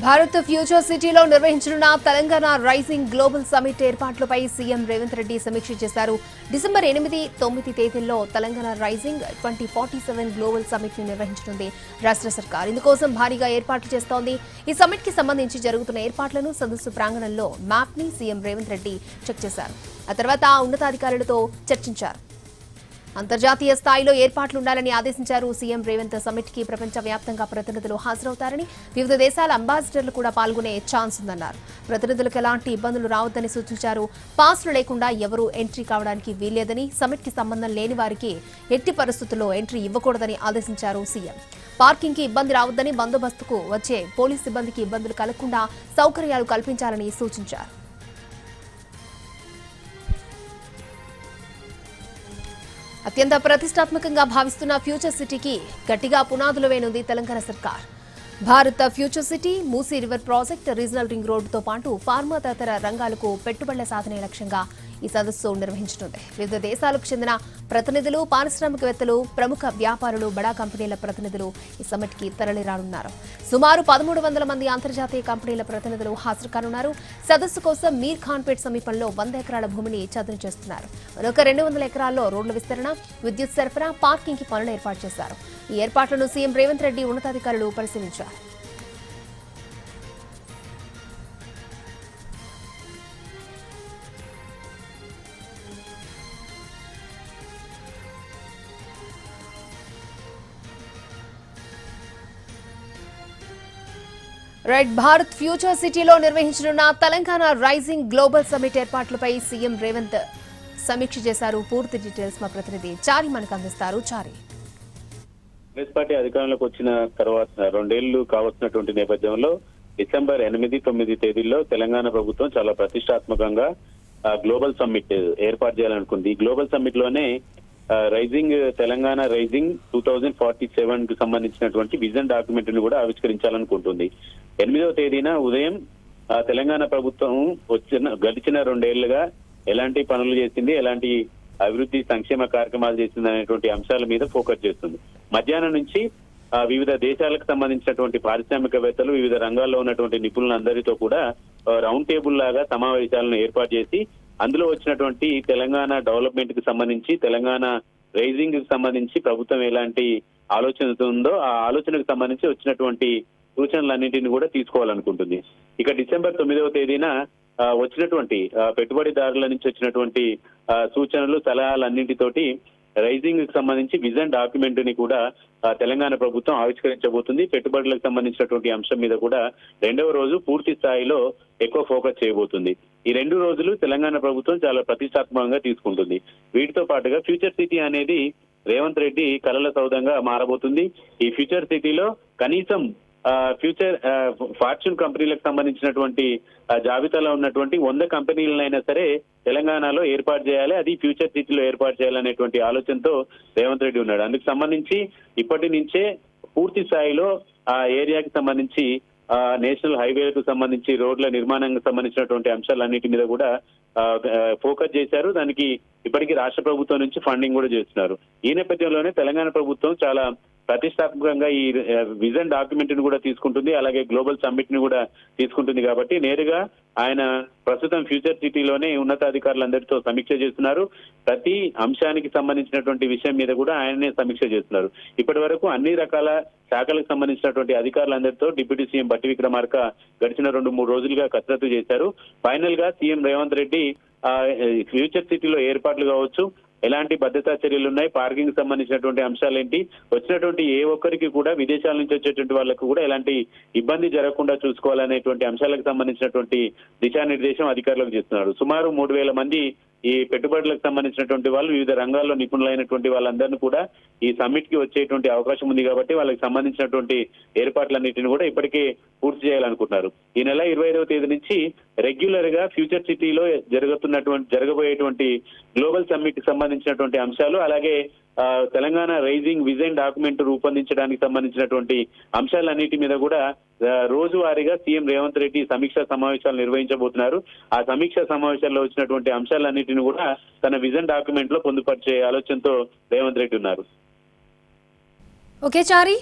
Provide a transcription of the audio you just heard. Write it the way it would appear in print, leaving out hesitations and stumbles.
Bharat future సిటీలో నిర్వహించనున్న Telangana rising global summit ఏర్పాట్లపై సీఎం రేవంత్ రెడ్డి సమీక్ష చేశారు. డిసెంబర్ 8, 9 తేదీల్లో తెలంగాణ రైజింగ్ 2047 గ్లోబల్ సమిట్ ని నిర్వహించనుంది రాష్ట్ర సర్కార్. ఇందుకోసం భారీగా ఏర్పాట్లు చేస్తోంది. ఈ సమిట్ కి సంబంధించి జరుగుతున్న ఏర్పాట్లను సదస్సు ప్రాంగణంలో మ్యాప్ ని సీఎం రేవంత్ రెడ్డి చెక్ చేశారు. ఆ తర్వాత ఉన్నతాధికారులతో చర్చించారు. అంతర్జాతీయ స్థాయిలో ఏర్పాట్లుండాలని ఆదేశించారు సీఎం రేవంత్. సమిట్ కి ప్రపంచవ్యాప్తంగా ప్రతినిధులు హాజరవుతారని, వివిధ దేశాల అంబాసిడర్లు కూడా పాల్గొనే ఛాన్స్ ఉందన్నారు. ప్రతినిధులకు ఎలాంటి ఇబ్బందులు రావద్దని సూచించారు. పాస్లు లేకుండా ఎవరూ ఎంట్రీ కావడానికి వీల్లేదని, సమిట్ కి సంబంధం లేని వారికి ఎట్టి పరిస్థితుల్లో ఎంట్రీ ఇవ్వకూడదని ఆదేశించారు సీఎం. పార్కింగ్ కి ఇబ్బంది రావద్దని, బందోబస్తుకు వచ్చే పోలీస్ సిబ్బందికి ఇబ్బందులు కలగకుండా సౌకర్యాలు కల్పించాలని సూచించారు. అత్యంత ప్రతిష్టాత్మకంగా భావిస్తున్న ఫ్యూచర్ సిటీకి గట్టిగా పునాదులు వేనుంది తెలంగాణ సర్కార్. Bharat future city, Musi river project, regional ring రోడ్డుతో పాటు ఫార్మా తదితర రంగాలకు పెట్టుబడుల సాధనే లక్ష్యంగా ఈ సదస్సు నిర్వహించనుంది. వివిధ దేశాలకు చెందిన ప్రతినిధులు, పారిశ్రామికవేత్తలు, ప్రముఖ వ్యాపారులు, బడా కంపెనీల ప్రతినిధులు ఈ సమిట్ కి తరలిరానున్నారు. సుమారు 1300 మంది అంతర్జాతీయ కంపెనీల ప్రతినిధులు హాజరు కానున్నారు. సదస్సు కోసం మీర్ ఖాన్పేట్ సమీపంలో 100 ఎకరాల భూమిని చదును చేస్తున్నారు. మరొక 200 ఎకరాల్లో రోడ్ల విస్తరణ, విద్యుత్ సరఫరా, పార్కింగ్ కి పనులు ఏర్పాటు చేశారు. ఈ ఏర్పాట్లను సీఎం రేవంత్ రెడ్డి ఉన్నతాధికారులు పరిశీలించారు. రైట్, భారత్ ఫ్యూచర్ సిటీలో నిర్వహించనున్న తెలంగాణ రైజింగ్ గ్లోబల్ సమిట్ ఏర్పాట్లపై సీఎం రేవంత్ సమీక్ష చేశారు. పూర్తి డీటెయిల్స్ మా ప్రతినిధి చారి మనకు అందిస్తారు. చారి, కాంగ్రెస్ పార్టీ అధికారంలోకి వచ్చిన తర్వాత 2 ఏళ్లు కావస్తున్నటువంటి నేపథ్యంలో డిసెంబర్ 8, 9 తేదీల్లో తెలంగాణ ప్రభుత్వం చాలా ప్రతిష్టాత్మకంగా గ్లోబల్ సమ్మిట్ ఏర్పాటు చేయాలనుకుంది. ఈ గ్లోబల్ సమ్మిట్ లోనే రైజింగ్ తెలంగాణ రైజింగ్ 2047 కు సంబంధించినటువంటి విజన్ డాక్యుమెంట్ ని కూడా ఆవిష్కరించాలనుకుంటుంది. 8వ తేదీన ఉదయం తెలంగాణ ప్రభుత్వం గడిచిన 2 ఏళ్లుగా ఎలాంటి పనులు చేసింది, ఎలాంటి అభివృద్ధి సంక్షేమ కార్యక్రమాలు చేసింది అనేటువంటి అంశాల మీద ఫోకస్ చేస్తుంది. మధ్యాహ్నం నుంచి వివిధ దేశాలకు సంబంధించినటువంటి పారిశ్రామికవేత్తలు, వివిధ రంగాల్లో ఉన్నటువంటి నిపుణులందరితో కూడా రౌండ్ టేబుల్ లాగా సమావేశాలను ఏర్పాటు చేసి అందులో వచ్చినటువంటి తెలంగాణ డెవలప్మెంట్ కి సంబంధించి, తెలంగాణ రైజింగ్ కి సంబంధించి ప్రభుత్వం ఎలాంటి ఆలోచనతో ఉందో ఆ ఆలోచనకు సంబంధించి వచ్చినటువంటి సూచనలన్నింటినీ కూడా తీసుకోవాలనుకుంటుంది. ఇక డిసెంబర్ 9వ తేదీన వచ్చినటువంటి పెట్టుబడిదారుల నుంచి వచ్చినటువంటి సూచనలు, సలహాలన్నింటితోటి రైజింగ్ కి సంబంధించి విజన్ డాక్యుమెంట్ ని కూడా తెలంగాణ ప్రభుత్వం ఆవిష్కరించబోతుంది. పెట్టుబడులకు సంబంధించినటువంటి అంశం మీద కూడా 2వ రోజు పూర్తి స్థాయిలో ఎక్కువ ఫోకస్ చేయబోతుంది. ఈ 2 రోజులు తెలంగాణ ప్రభుత్వం చాలా ప్రతిష్టాత్మకంగా తీసుకుంటుంది. వీటితో పాటుగా ఫ్యూచర్ సిటీ అనేది రేవంత్ రెడ్డి కలల సౌధంగా మారబోతుంది. ఈ ఫ్యూచర్ సిటీలో కనీసం ఫ్యూచర్ ఫార్చ్యూన్ కంపెనీలకు సంబంధించినటువంటి జాబితాలో ఉన్నటువంటి 100 కంపెనీలనైనా సరే తెలంగాణలో ఏర్పాటు చేయాలి, అది ఫ్యూచర్ సిటీలో ఏర్పాటు చేయాలనేటువంటి ఆలోచనతో రేవంత్ రెడ్డి ఉన్నాడు. అందుకు సంబంధించి ఇప్పటి నుంచే పూర్తి స్థాయిలో ఆ ఏరియాకి సంబంధించి నేషనల్ హైవేలకు సంబంధించి రోడ్ల నిర్మాణానికి సంబంధించినటువంటి అంశాలన్నిటి మీద కూడా ఫోకస్ చేశారు. దానికి ఇప్పటికీ రాష్ట్ర ప్రభుత్వం నుంచి ఫండింగ్ కూడా చేస్తున్నారు. ఈ నేపథ్యంలోనే తెలంగాణ ప్రభుత్వం చాలా ప్రతిష్టాత్మకంగా ఈ విజన్ డాక్యుమెంట్ ని కూడా తీసుకుంటుంది, అలాగే గ్లోబల్ సమ్మిట్ ని కూడా తీసుకుంటుంది. కాబట్టి నేరుగా ఆయన ప్రస్తుతం ఫ్యూచర్ సిటీలోనే ఉన్నతాధికారులందరితో సమీక్ష చేస్తున్నారు. ప్రతి అంశానికి సంబంధించినటువంటి విషయం మీద కూడా ఆయననే సమీక్ష చేస్తున్నారు. ఇప్పటి వరకు అన్ని రకాల శాఖలకు సంబంధించినటువంటి అధికారులందరితో డిప్యూటీ సీఎం బట్టి విక్రమార్క గడిచిన 2-3 రోజులుగా కసరత్తు చేశారు. ఫైనల్ గా సీఎం రేవంత్ రెడ్డి ఫ్యూచర్ సిటీలో ఏర్పాట్లు కావచ్చు, ఎలాంటి భద్రతా చర్యలు ఉన్నాయి, పార్కింగ్ సంబంధించినటువంటి అంశాలు ఏంటి, వచ్చినటువంటి ఏ ఒక్కరికి కూడా విదేశాల నుంచి వచ్చేటువంటి వాళ్ళకు కూడా ఎలాంటి ఇబ్బంది జరగకుండా చూసుకోవాలనేటువంటి అంశాలకు సంబంధించినటువంటి దిశానిర్దేశం అధికారులకు చేస్తున్నారు. సుమారు 3000 మంది ఈ పెట్టుబడులకు సంబంధించినటువంటి వాళ్ళు, వివిధ రంగాల్లో నిపుణులైనటువంటి వాళ్ళందరినీ కూడా ఈ సమ్మిట్ కి వచ్చేటువంటి అవకాశం ఉంది. కాబట్టి వాళ్ళకి సంబంధించినటువంటి ఏర్పాట్లన్నింటినీ కూడా ఇప్పటికే పూర్తి చేయాలనుకుంటున్నారు. ఈ నెల 25వ తేదీ నుంచి రెగ్యులర్ గా ఫ్యూచర్ సిటీలో జరగబోయేటువంటి గ్లోబల్ సమ్మిట్ కి సంబంధించినటువంటి అంశాలు, అలాగే తెలంగాణ రైజింగ్ విజన్ డాక్యుమెంట్ రూపొందించడానికి సంబంధించినటువంటి అంశాలన్నిటి మీద కూడా రోజువారీగా సీఎం రేవంత్ రెడ్డి సమీక్షా సమావేశాలు నిర్వహించబోతున్నారు. ఆ సమీక్షా సమావేశాల్లో వచ్చినటువంటి అంశాలన్నిటిని కూడా తన విజన్ డాక్యుమెంట్ లో పొందుపరిచే ఆలోచనతో రేవంత్ రెడ్డి ఉన్నారు. ఓకే చారి.